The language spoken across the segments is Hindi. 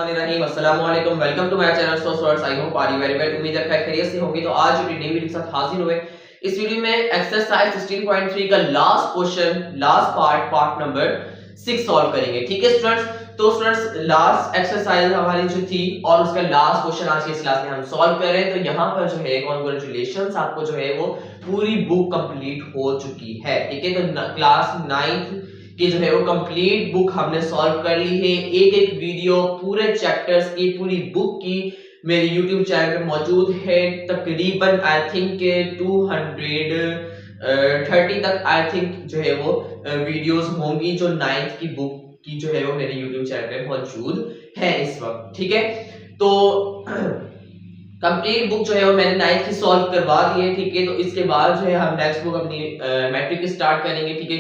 बिस्मिल्लाहिर्रहमानिर्रहीम अस्सलामु अलैकुम welcome to my channel so students I hope are you very well. उम्मीद है खैर खैरियत से होंगे। तो आज अपनी नई वीडियो के साथ हाजिर हुए। इस वीडियो में एक्सरसाइज 16.3 का last question last part number 6 solve करेंगे। ठीक है स्टूडेंट्स, तो स्टूडेंट्स लास्ट एक्सरसाइज हमारी जो थी और उसका लास्ट क्वेश्चन आज की इस क्लास में हम सॉल्व कर रहे हैं। तो यहाँ पर जो है कांग्रेचुलेशंस, आपको जो है वो पूरी बुक कंप्लीट हो चुकी है। ठीक है, तो क्लास 9th कि जो है वो कंप्लीट बुक हमने सॉल्व कर ली है। एक एक वीडियो पूरे चैप्टर्स की पूरी बुक की मेरे YouTube चैनल पे मौजूद है। तकरीबन आई थिंक 230 तक आई थिंक जो है वो वीडियोस होंगी जो 9th की बुक की जो है वो मेरे YouTube चैनल पे मौजूद है इस वक्त। ठीक है, तो कंप्लीट बुक जो है वो मैंने 9th की सॉल्व करवा दी है। ठीक है, तो इसके बाद जो है हम नेक्स्ट बुक अपनी मैट्रिक की स्टार्ट करेंगे। ठीक है,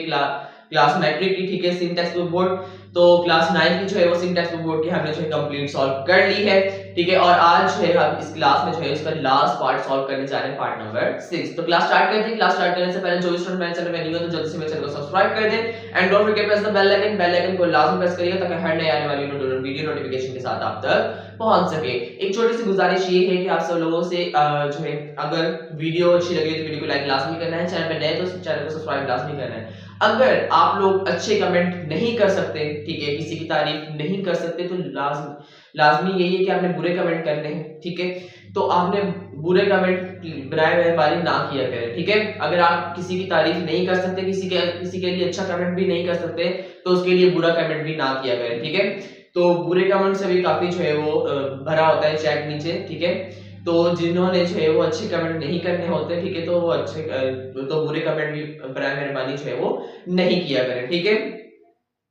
क्लास मैट्रिक की। ठीक है, सिंटैक्स बुक बोर्ड, तो क्लास 9 की जो है वो सिंटैक्स बुक बोर्ड की हमने जो है कंप्लीट सॉल्व कर ली है। ठीक है, और आज जो है हम इस क्लास में जो है इसका लास्ट पार्ट सॉल्व करने जा रहे हैं, पार्ट नंबर 6। तो क्लास स्टार्ट करते हैं। क्लास स्टार्ट करने से पहले जो स्टूडेंट मेरे चैनल में न्यू है तो जल्दी से मेरे चैनल को सब्सक्राइब कर दें and don't forget press the bell icon को लाजमी प्रेस करिएगा ताकि हर नए आने वाली वीडियो नोटिफिकेशन के साथ आप तक पहुंच सके। एक छोटी सी गुजारिश ये है कि आप सब लोगों से जो है अगर वीडियो अच्छी लगे तो वीडियो को लाइक लाजमी करना है, चैनल पे नए तो चैनल को सब्सक्राइब लाजमी करना है। अगर आप लोग अच्छे कमेंट नहीं कर सकते, ठीक है, किसी की तारीफ नहीं कर सकते, तो लाजमी यही है कि आपने बुरे कमेंट करने हैं। ठीक है, तो आपने बुरे कमेंट बनाए मेहरबानी ना किया करें। ठीक है, अगर आप किसी की तारीफ नहीं कर सकते, किसी के लिए अच्छा कमेंट भी नहीं कर सकते, तो उसके लिए बुरा कमेंट भी ना किया करें। ठीक है, तो बुरे कमेंट से भी काफी जो है वो भरा होता है चैट नीचे। ठीक है, तो जिन्होंने जो है वो अच्छे कमेंट नहीं करने होते, ठीक है, तो वो अच्छे तो बुरे कमेंट भी बराए मेहरबानी जो है वो नहीं किया करें। ठीक है,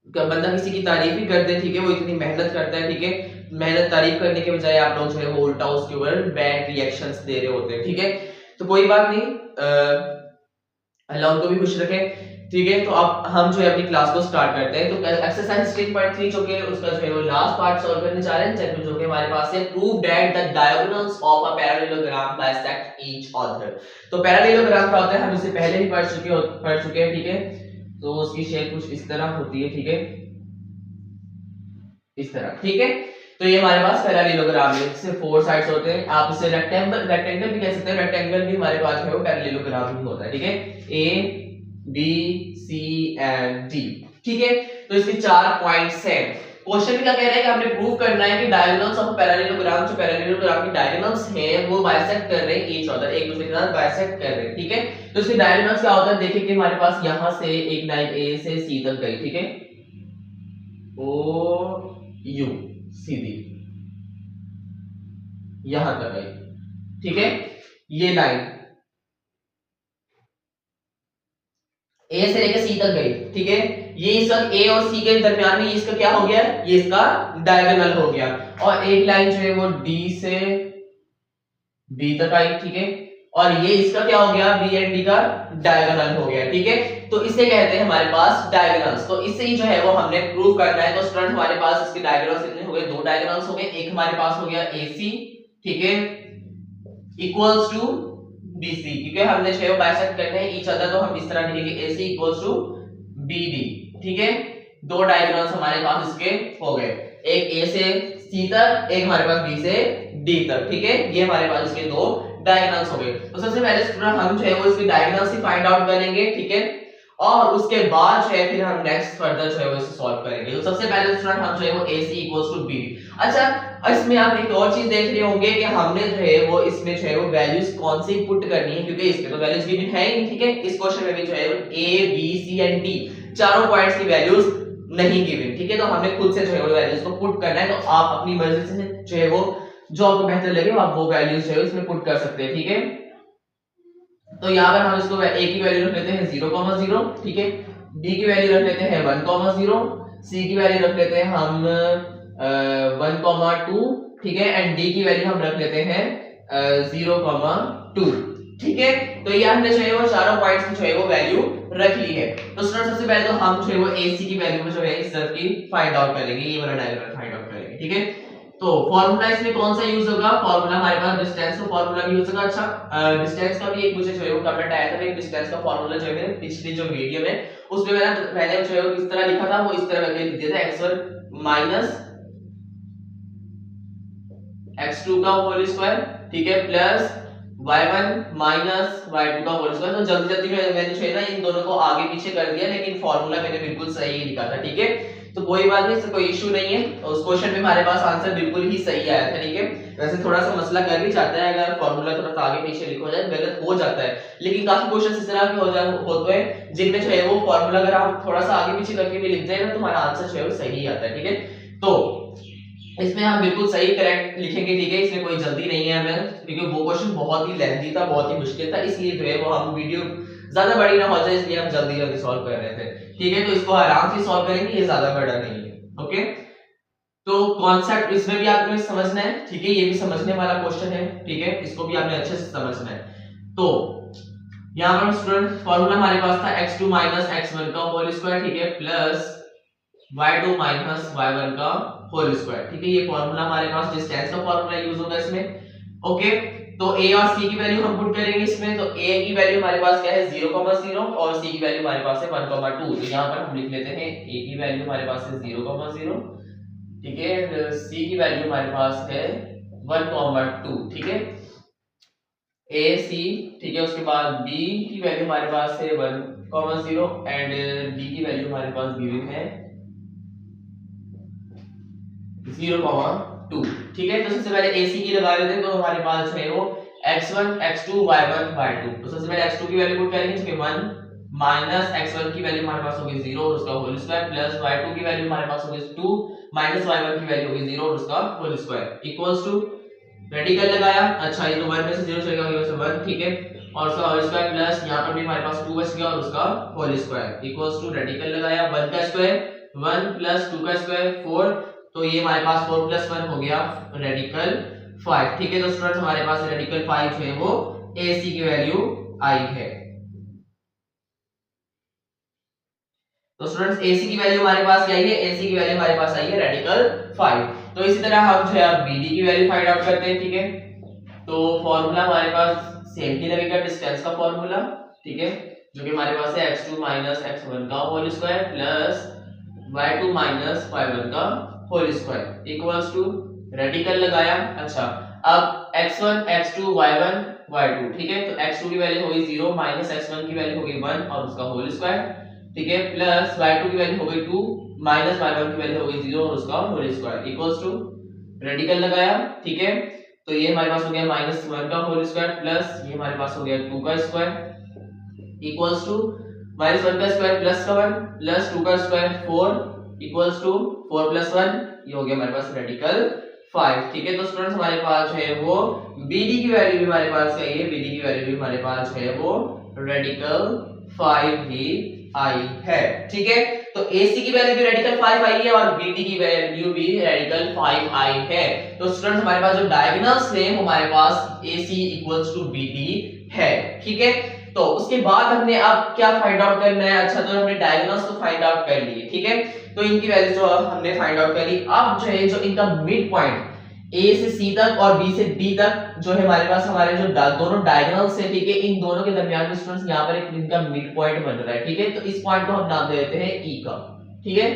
बंदा किसी की तारीफ ही कर दे, ठीक है, वो इतनी मेहनत करता है, ठीक है, मेहनत तारीफ करने के बजाय आप लोग जो है वो उल्टा उसके ऊपर बैड रिएक्शंस दे रहे होते हैं। ठीक है, तो कोई बात नहीं, अल्लाह उनको भी खुश रखे। ठीक है, तो अब हम जो है अपनी क्लास को स्टार्ट करते हैं। तो एक्सरसाइज 16.3 जो कि उसका जो है वो लास्ट पार्ट सॉल्व करने जा रहे हैं, चैप्टर जो कि हमारे पास है prove that the diagonals of a parallelogram bisect each other. तो पैरेललोग्राम क्या होता है हम इससे पहले ही पढ़ चुके हैं। ठीक है, तो उसकी शेप कुछ इस तरह होती है। ठीक है, इस तरह। ठीक है, तो ये हमारे पास पैरेललोग्राम है, इससे 4 साइड्स होते हैं। आप इसे रेक्टेंगल भी कह सकते हैं, रेक्टेंगल भी हमारे पास है वो पैरेललोग्राम ही होता है। ठीक है, A B C and D. ठीक है, तो इसके 4 पॉइंट्स हैं। क्वेश्चन क्या कह रहा है कि आपने प्रूव करना है कि डायगोनल्स ऑफ पैरेललोग्राम, जो पैरेललोग्राम की डायगोनल्स हैं वो बाइसेक्ट कर रहे हैं ईच अदर, एक दूसरे के साथ बाइसेक्ट कर रहे हैं। ठीक है, तो इसके डायगोनल्स क्या होता है, देखिए कि हमारे पास यहां से एक लाइन ए से सी तक गई। ठीक है, ओ यू सीधी यहां तक गई। ठीक है, ये लाइन ए से लेकर सी तक गई। ठीक है, ये इसका ए और सी के दरमियान में इसका क्या हो गया, ये इसका डायगोनल हो गया। और एक लाइन जो है वो डी से बी तक आई। ठीक है, और ये इसका क्या हो गया, बी एंड डी का डायगोनल हो गया। ठीक है, तो इसे कहते हैं हमारे पास डायगोनल्स। तो इससे ही जो है वो हमने प्रूव करना है। तो स्टूडेंट हमारे पास इसके डायगोनल्स कितने हो गए, 2 डायगोनल्स हो गए। एक हमारे पास हो गया AC, ठीक है, इक्वल्स टू BC, क्योंकि हमने जो है बाइसेक्ट करने हैं ईच अदर, तो हम इस तरह लिखेंगे AC इक्वल्स टू BD। ठीक है, 2 डायगोनल्स हमारे पास इसके हो गए, एक A से C तक, एक हमारे पास B से D तक। ठीक है, ये हमारे पास इसके 2 डायगोनल्स हो गए। तो सबसे पहले स्टूडेंट हम जो है वो इसकी डायगोनल्स ही फाइंड आउट करेंगे। ठीक है, और उसके बाद जो है फिर हम नेक्स्ट फर्दर जो है वो इसे सॉल्व करेंगे। तो सबसे पहले स्टूडेंट हम जो है वो AC इक्वल्स टू BD। अच्छा, इसमें आप एक और चीज देख रहे होंगे कि हमने जो है वो इसमें जो है वो वैल्यूज कौन सी पुट करनी है, क्योंकि इसमें तो वैल्यूज गिवन है ही नहीं। ठीक है, इस क्वेश्चन में भी जो है A B C and D चारों पॉइंट्स की वैल्यूज नहीं गिवन। ठीक है, तो हमें खुद से जो है वो वैल्यूज को पुट करना है। तो आप अपनी मर्जी से जो है वो जो आपको बेहतर लगे आप वो वैल्यूज जो है इसमें पुट कर सकते हैं। ठीक है, तो यहाँ पर हम इसको A की वैल्यू रख लेते हैं 0,0, ठीक है, B की वैल्यू रख लेते हैं 1,0, C की वैल्यू रख लेते हैं हम 1,2, ठीक है, एंड D की वैल्यू हम रख लेते हैं 0,2। ठीक है, तो ये हमने जो है वो चारों पॉइंट्स की जो है वो वैल्यू रख ली है। तो स्टूडेंट सबसे पहले तो हम जो है वो AC की वैल्यू जो है इस तरफ की फाइंड आउट करेंगे, ये वाला डायग्राम फाइंड आउट करेंगे। ठीक है, तो फार्मूला इसमें कौन सा यूज होगा, फार्मूला हमारे पास डिस्टेंस का फार्मूला भी यूज होगा। अच्छा, डिस्टेंस का भी एक मुझे जो है वो कमेंट आया था, एक डिस्टेंस का फार्मूला जो है पिछली जो वीडियो में उसमें मैंने पहले जो है वो किस तरह लिखा था, वो इस तरह करके लिख दिया था, x1 माइनस x2 का होल स्क्वायर, ठीक है, प्लस y1 माइनस y2 का होल स्क्वायर। तो जल्दी जल्दी मैंने जो है ना इन दोनों को आगे पीछे कर दिया, लेकिन फॉर्मूला मैंने बिल्कुल सही ही लिखा था, ठीक है। तो कोई बात नहीं, इससे कोई इशू नहीं है, उस क्वेश्चन में हमारे पास आंसर बिल्कुल ही सही आया था, ठीक है। वैसे थोड़ा सा मसला कर भी जाता है, अगर फॉर्मूला थोड़ा सा आगे पीछे लिखा जाए गलत हो जाता है, लेकिन काफी क्वेश्चन इस तरह के होते हैं जिनमें जो है वो फॉर्मूला अगर हम थोड़ा सा आगे पीछे करके भी लिख जाए ना तो हमारा आंसर जो है वो सही आता है, ठीक है। तो इसमें हम बिल्कुल सही करेक्ट लिखेंगे, ठीक है, इसमें कोई जल्दी नहीं है हमें, क्योंकि वो क्वेश्चन बहुत ही लेंथी था, बहुत ही मुश्किल था, इसलिए जो है वो हम वीडियो ज्यादा बड़ी ना हो जाए इसलिए हम जल्दी जल्दी सॉल्व कर रहे थे, ठीक है। तो इसको आराम से सॉल्व करेंगे, ये ज्यादा बड़ा नहीं है, ओके। तो कॉन्सेप्ट इसमें भी आपको समझना है, ठीक है, ये भी समझने वाला क्वेश्चन है, ठीक है, इसको भी आपने अच्छे से समझना है। तो यहाँ पर स्टूडेंट फॉर्मूला हमारे पास था x2 माइनस x1 का होल स्क्वायर, ठीक है, प्लस y2 माइनस y1 का होल स्क्वायर, ठीक है। ये फॉर्मूला हमारे पास डिस्टेंस का फॉर्मूला यूज होगा इसमें, ओके। तो a और c की वैल्यू हम पुट करेंगे इसमें, तो a की वैल्यू हमारे पास क्या है 0,0 और c की वैल्यू हमारे पास है 1,2। तो यहाँ पर हम लिख लेते हैं a की वैल्यू हमारे पास है 0,0, ठीक है, c की वैल्यू हमारे पास है 1,2, ठीक है, a c, ठीक है। उसके बाद b की वैल्यू हमारे पास है 1,0 एंड d की वैल्यू हमारे पास गिवन है 0,2, ठीक है। तो सबसे पहले AC की लगा लेते हैं, तो हमारे पास जो है वो x1 x2 y1 y2। तो सबसे पहले x2 की वैल्यू पुट करेंगे, जो कि 1 माइनस x1 की वैल्यू हमारे पास होगी 0 और उसका होल स्क्वायर, प्लस y2 की वैल्यू हमारे पास होगी 2 माइनस y1 की वैल्यू होगी 0 और उसका whole square equals to radical लगाया। अच्छा, ये तो 1 में से 0 चलेगा, ये से 1, ठीक है, और उसका होल स्क्वायर प्लस यहां पर भी हमारे पास 2 बच गया और उसका whole square equals to radical लगाया। 1 का स्क्वायर 1 प्लस 2 का स्क्वायर 4, तो ये हमारे पास 4 प्लस 1 हो गया रेडिकल 5, ठीक है। तो स्टूडेंट्स हमारे पास रेडिकल 5 जो है वो AC की वैल्यू आई है। तो स्टूडेंट्स AC की वैल्यू हमारे पास क्या आई है, AC की वैल्यू हमारे पास आई है रेडिकल 5। तो इसी तरह हम जो है अब BD की वैल्यू फाइंड आउट करते हैं, ठीक है। तो फॉर्मूला हमारे पास सेम ही लगेगा, डिस्टेंस का फॉर्मूला, ठीक है, जो कि हमारे पास है x2 माइनस x1 का whole square plus y2 minus y1 का whole square equals to radical लगाया। अच्छा, अब x1 x2 y1 y2, ठीक है, तो x2 की वैल्यू होगी 0 माइनस x1 की वैल्यू होगी 1 और उसका होल स्क्वायर, ठीक है, प्लस y2 की वैल्यू होगी 2 माइनस y1 की वैल्यू होगी 0 और उसका whole square equals to radical लगाया, ठीक है। तो ये हमारे पास हो गया -1 का होल स्क्वायर प्लस ये हमारे पास हो गया 2 का स्क्वायर इक्वल्स टू -1 का स्क्वायर प्लस का 1 प्लस 2 का स्क्वायर 4 इक्वल्स टू 4 प्लस 1, ये हो गया हमारे पास रेडिकल 5, ठीक है। तो स्टूडेंट्स हमारे पास जो है वो BD की वैल्यू भी हमारे पास क्या है, BD की वैल्यू भी हमारे पास जो है वो रेडिकल 5 ही आई है, ठीक है। तो AC की वैल्यू भी रेडिकल 5 आई है और BD की वैल्यू भी रेडिकल 5 आई है। तो स्टूडेंट्स हमारे पास जो डायगोनल्स है हमारे पास AC इक्वल्स टू BD है, ठीक है। तो उसके बाद हमने अब क्या फाइंड आउट करना है, अच्छा, तो हमने डायगोनल्स तो फाइंड आउट कर लिए, ठीक है। तो इनकी वैल्यू जो हमने फाइंड आउट कर ली, अब जो है जो इनका मिड पॉइंट A से C तक और B से D तक जो है हमारे पास हमारे जो दोनों डायगोनल्स है, ठीक है, इन दोनों के दरमियान में स्टूडेंट्स यहाँ पर एक इनका मिड पॉइंट बन रहा है, ठीक है। तो इस पॉइंट को हम नाम दे देते हैं E का, ठीक है।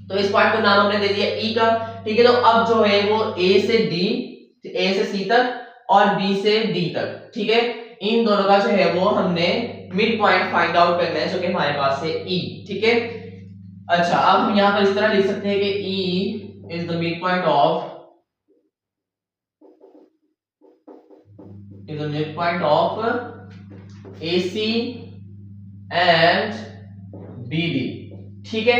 तो इस पॉइंट को नाम हमने दे दिया E का, ठीक है। तो अब जो है वो A से C तक और B से D तक, ठीक है, इन दोनों का जो है वो हमने मिड पॉइंट फाइंड आउट करना है, जो कि हमारे पास है E, ठीक है। अच्छा, अब हम यहाँ पर इस तरह लिख सकते हैं कि E is the midpoint of AC and BD, ठीक है।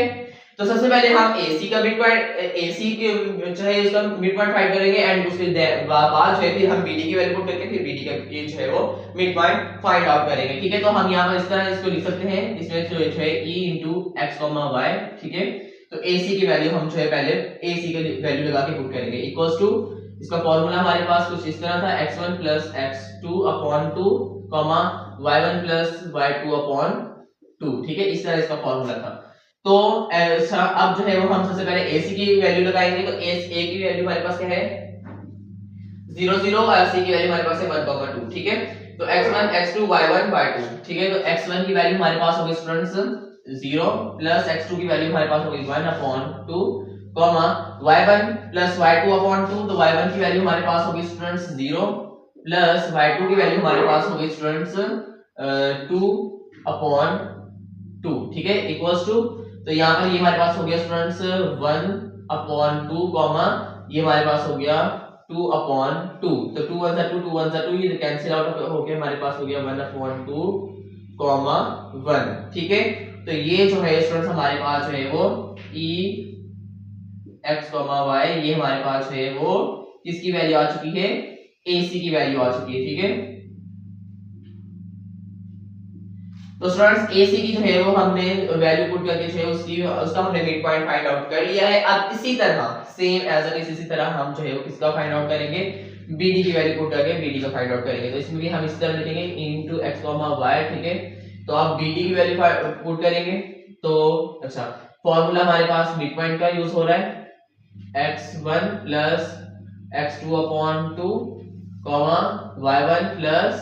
तो सबसे पहले हम AC का मिड पॉइंट AC के जो है इसका मिड पॉइंट फाइंड करेंगे एंड उसके बाद जो है फिर हम BD की वैल्यू पुट करके फिर BD का जो है वो मिड पॉइंट फाइंड आउट करेंगे, ठीक है। तो हम यहाँ पर इस तरह इसको लिख सकते हैं, इसमें जो है E into x, y, ठीक है। तो AC की वैल्यू हम जो है पहले AC की वैल्यू लगा के पुट करेंगे इक्वल्स टू, इसका फॉर्मूला हमारे पास कुछ इस तरह था, x1 plus x2 upon 2, y1 plus y2 upon 2, ठीक है, इस तरह इसका फॉर्मूला था। तो ऐसा अब जो है वो हम सबसे पहले AC की वैल्यू लगाएंगे, तो A की वैल्यू हमारे पास क्या है 0 0 और C की वैल्यू हमारे पास है 1,2, ठीक है। तो x1 x2 y1 y2, ठीक है। तो x1 की वैल्यू हमारे पास होगी स्टूडेंट्स 0 प्लस x2 की वैल्यू हमारे पास होगी 1/2 comma y1 plus y2 upon 2, तो y1 की वैल्यू हमारे पास होगी स्टूडेंट्स 0 प्लस y2 की वैल्यू हमारे पास होगी स्टूडेंट्स 2 अपॉन 2, ठीक है, इक्वल्स टू, तो यहाँ पर ये हमारे पास हो गया स्टूडेंट्स 1 अपॉन 2 कॉमा ये हमारे पास हो गया 2 अपॉन 2, तो 2 1 2 2 1 2, ये कैंसिल आउट हो गया, हमारे पास हो गया 1 अपॉन 2 कॉमा 1, ठीक है। तो ये जो है स्टूडेंट्स हमारे पास जो है वो e x y, ये हमारे पास है वो किसकी वैल्यू आ चुकी है, ac की वैल्यू आ चुकी है, ठीक है। तो स्टूडेंट्स AC की जो है वो हमने वैल्यू पुट करके जो है उसका हमने मिड पॉइंट फाइंड आउट कर लिया है। अब इसी तरह सेम एज इट इज इसी तरह हम जो है वो किसका फाइंड आउट करेंगे, BD की वैल्यू पुट करके BD का फाइंड आउट करेंगे। तो इसमें भी हम इस तरह लिखेंगे इनटू x, y, ठीक है। तो आप BD की वैल्यू पुट करेंगे तो अच्छा फॉर्मूला हमारे पास मिड पॉइंट का यूज हो रहा है x1 plus x2 upon 2 y1 plus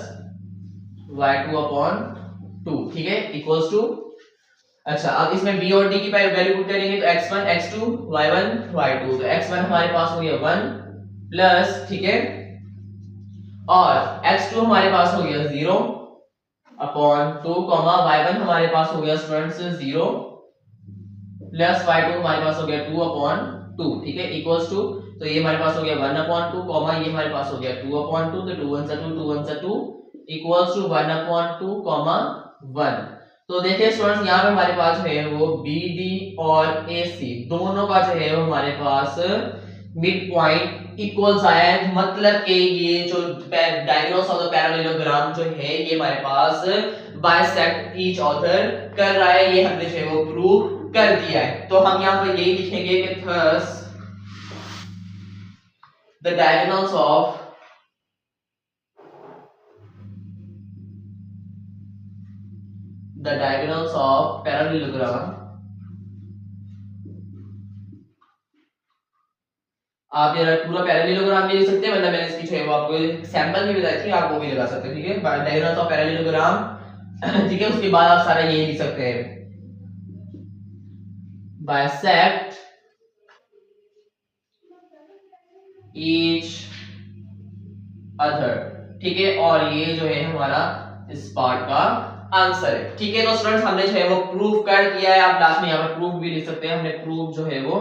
y2 upon 2, ठीक है, इक्वल्स टू, अच्छा अब इसमें b और d की वैल्यू पुट करेंगे तो x1 x2 y1 y2, तो x1 हमारे पास हो गया 1 प्लस, ठीक है, और x2 हमारे पास हो गया 0 अपॉन 2 y1 हमारे पास हो गया स्टूडेंट्स 0 प्लस y2 हमारे पास हो गया 2 अपॉन 2, ठीक है, इक्वल्स टू, तो ये हमारे पास हो गया 1 अपॉन 2 ये हमारे पास हो गया 2 अपॉन 2, तो 2 1 सा 2 इक्वल्स टू 1 अपॉन 2 1। तो देखिए स्टूडेंट्स यहाँ पे हमारे पास जो है वो BD और AC दोनों का जो है वो हमारे पास मिड पॉइंट इक्वल्स आया है, मतलब कि ये जो डायगोनल्स ऑफ द पैरेललोग्राम जो है ये हमारे पास बाइसेक्ट ईच अदर कर रहा है, ये हमने जो है वो प्रूव कर दिया है। तो हम यहाँ पर यही लिखेंगे कि thus the diagonals of the diagonals of parallelogram, आप ये पूरा पैरेललोग्राम भी लिख सकते हैं, मतलब मैंने इसकी जो है वो आपको सैंपल भी बताई थी, आप वो भी लगा सकते हैं, ठीक है, डायगोनल्स ऑफ पैरेललोग्राम, ठीक है। उसके बाद आप सारा ये लिख सकते हैं बाइसेक्ट ईच अदर, ठीक है, और ये जो है हमारा इस पार्ट का आंसर है, ठीक है। तो स्टूडेंट्स हमने जो है वो प्रूव कर दिया है, आप लास्ट में यहाँ पर प्रूफ भी लिख सकते हैं, हमने प्रूफ जो है वो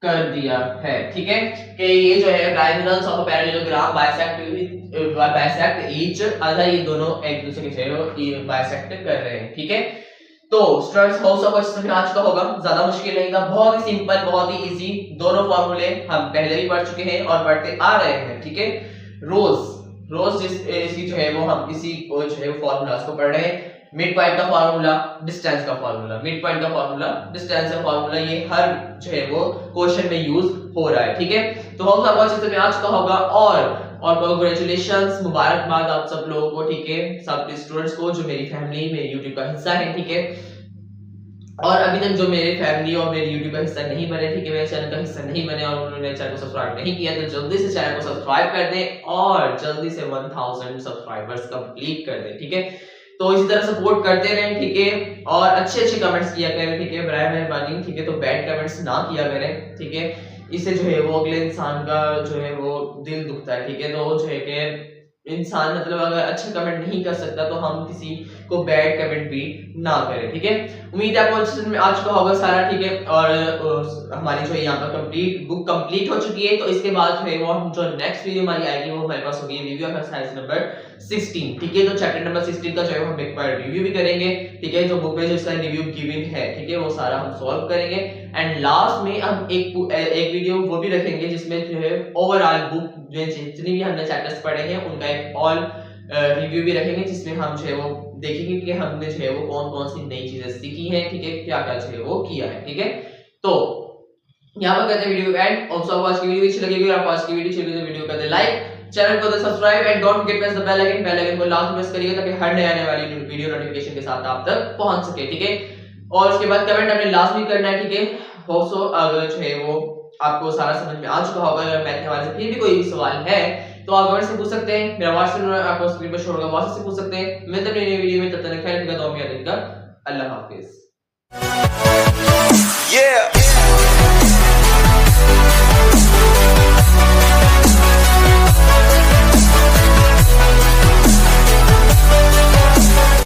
कर दिया है, ठीक है, कि ये जो है diagonals of a parallelogram bisect each other, ये दोनों एक दूसरे के जो बाइसेक्ट कर रहे हैं, ठीक है। तो स्टूडेंट्स बहुत सा क्वेश्चन समझ आ चुका होगा, ज्यादा मुश्किल नहीं था, बहुत ही सिंपल, बहुत ही इजी, दोनों फॉर्मूले हम पहले भी पढ़ चुके हैं और पढ़ते आ रहे हैं, ठीक है। रोज इसकी जो है वो हम इसी को जो है फॉर्मूलास को पढ़ रहे हैं, मिड पॉइंट का फार्मूला, डिस्टेंस का फार्मूला, मिड पॉइंट का फार्मूला, डिस्टेंस का फार्मूला, ये हर जो है वो क्वेश्चन में यूज हो रहा है, ठीक है। तो होप आपको अच्छे से समझ आ चुका होगा और कांग्रेचुलेशंस, मुबारकबाद आप सब लोगों को, ठीक है, सब स्टूडेंट्स को जो मेरी फैमिली, मेरे यूट्यूब का हिस्सा है, ठीक है। और अभी तक जो मेरे फैमिली और मेरे यूट्यूब का हिस्सा नहीं बने, ठीक है, मेरे चैनल का हिस्सा नहीं बने और उन्होंने चैनल को सब्सक्राइब नहीं किया, तो जल्दी से चैनल को सब्सक्राइब कर दें और जल्दी से 1000 सब्सक्राइबर्स कंप्लीट कर दें, ठीक है। तो इसी तरह सपोर्ट करते रहें, ठीक है, और अच्छे कमेंट्स किया करें, ठीक है, बराए मेहरबानी, ठीक है, तो बैड कमेंट्स ना किया करें, ठीक है, इससे जो है वो अगले इंसान का जो है वो दिल दुखता है, ठीक है। तो जो है कि इंसान मतलब अगर अच्छा कमेंट नहीं कर सकता तो हम किसी को बैड कमेंट भी ना करें, ठीक है। उम्मीद है आपको अच्छे से आ चुका होगा सारा, ठीक है, और हमारी जो है यहाँ पर बुक कंप्लीट हो चुकी है। तो इसके बाद जो है वो हम जो नेक्स्ट वीडियो हमारी आएगी वो हमारे पास होगी रिव्यू ऑफ एक्सरसाइज नंबर 16, ठीक है। तो चैप्टर नंबर 16 का जो है हम एक बार रिव्यू भी करेंगे, ठीक है, जो बुक में जो इसका रिव्यू गिवन है, ठीक है, वो सारा हम सॉल्व करेंगे एंड लास्ट में हम एक वीडियो वो भी रखेंगे जिसमें जो है ओवरऑल बुक जो जितनी भी हमने चैप्टर्स पढ़े हैं उनका एक ऑल रिव्यू भी रखेंगे, जिसमें हम जो है वो देखेंगे कि हमने जो है वो कौन-कौन सी नई चीजें सीखी हैं, ठीक है, क्या-क्या जो है वो किया है, ठीक है। तो यहाँ पर करते हैं वीडियो एंड। ऑल्सो आज की वीडियो अच्छी लगी, अगर आपको आज की वीडियो अच्छी लगी तो वीडियो कर दे लाइक, चैनल को subscribe and don't forget press the bell icon को लास्ट प्रेस करिएगा ताकि हर नए आने वाली वीडियो नोटिफिकेशन के साथ आप तक पहुंच सके, ठीक है। और उसके बाद कमेंट अपने लास्ट में करना है, ठीक है। होप्सो अगर जो है वो आपको सारा समझ में आ चुका होगा, अगर मैथ के हवाले से फिर भी कोई सवाल है तो आप कमेंट से पूछ सकते हैं, मेरा व्हाट्सएप नंबर आपको स्क्रीन पर शो होगा, व्हाट्सएप से पूछ सकते हैं। मिलते हैं नई वीडियो में, तब तक खैर रखिएगा, दुआ में याद रखिएगा। अल्लाह हाफिज।